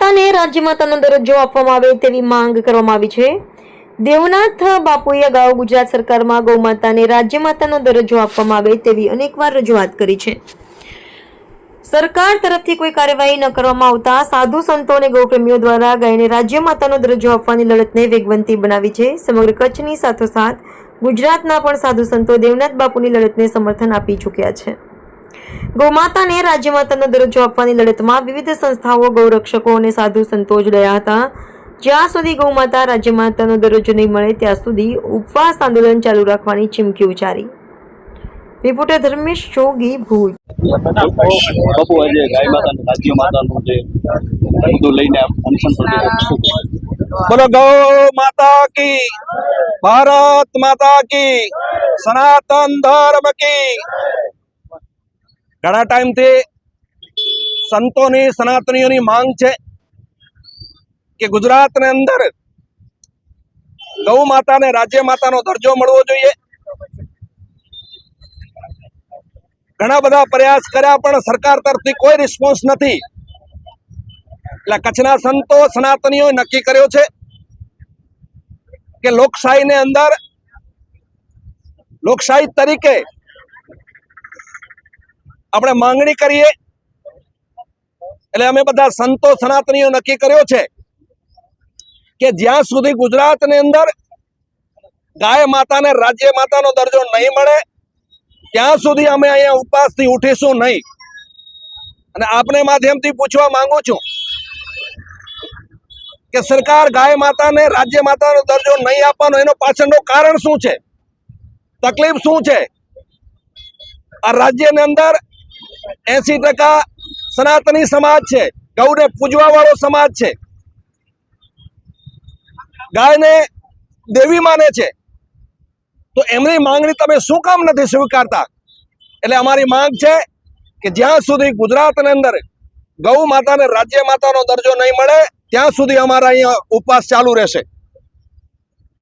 ગૌમાતાને રાજ્યમાતાનો દરજ્જો આપવામાં આવે તેવી માંગ કરવામાં આવી છે। દેવનાથ બાપુએ અગાઉ ગુજરાત સરકારમાં ગૌમાતાને રાજ્યમાતાનો દરજ્જો આપવામાં આવે તેવી અનેકવાર રજૂઆત કરી છે। સરકાર તરફથી કોઈ કાર્યવાહી ન કરવામાં આવતા સાધુ સંતો અને ગૌપ્રેમીઓ દ્વારા ગાયને રાજ્યમાતાનો દરજ્જો આપવાની લડતને વેગવંતી બનાવી છે। સમગ્ર કચ્છની સાથોસાથ ગુજરાતના પણ સાધુ સંતો દેવનાથ બાપુની લડતને સમર્થન આપી ચૂક્યા છે। ગૌમાતાને રાજ્યમાતાનો દરજ્જો આપવાની લડતમાં વિવિધ સંસ્થાઓ, ગૌરક્ષકો અને સાધુ સંતો જોડાયા હતા। જ્યાં સુધી ગૌમાતા રાજ્યમાતાનો દરજ્જો નહીં મળે ત્યાં સુધી ઉપવાસ આંદોલન ચાલુ રાખવાની ચીમકી ઉચ્ચારી। રિપોર્ટર ધર્મેશ જોગી, ભુજ। બાપુ આજે ગાય માતાનું રાજ્ય માતાનું જે બધું લઈને અનશન બોલો ગૌ માતા કી, ભારત માતા કી, સનાતન ધર્મ કી। ઘણા ટાઈમથી સંતોની સનાતનીઓની માંગ છે કે ગુજરાતની અંદર ગૌ માતાને રાજ્ય માતાનો દરજ્જો મળવો જોઈએ। ઘણા બધા પ્રયાસ કર્યા પણ સરકાર તરફથી કોઈ રિસ્પોન્સ નથી। એટલે કચ્છના સંતો સનાતનીઓ નક્કી કર્યો છે કે લોકશાહીને અંદર લોકશાહી તરીકે આપણે માંગણી કરીએ। એટલે અમે બધા સંતો સનાતનીઓ નક્કી કર્યો છે કે જ્યાં સુધી ગુજરાતની અંદર ગાય માતાને રાજ્ય માતાનો દરજ્જો નહીં મળે ત્યાં સુધી અમે અહીંયા ઉપવાસથી ઉઠીશું નહીં। અને આપને માધ્યમથી પૂછવા માંગુ છું કે સરકાર ગાય માતાને રાજ્ય માતાનો દરજ્જો નહીં આપવાનો એનો પાછળનું કારણ શું છે, તકલીફ શું છે? આ રાજ્યની અંદર 80% સનાતની સમાજ છે, ગૌને પૂજવા વાળો સમાજ છે, ગાયને દેવી માને છે, તો એમની માંગણી તમે શું કામ નથી સ્વીકારતા? એટલે અમારી માંગ છે કે જ્યાં સુધી ગુજરાતની અંદર ગૌ માતાને રાજ્ય માતાનો દરજ્જો નહીં મળે ત્યાં સુધી અમારા અહીંયા ઉપવાસ ચાલુ રહેશે।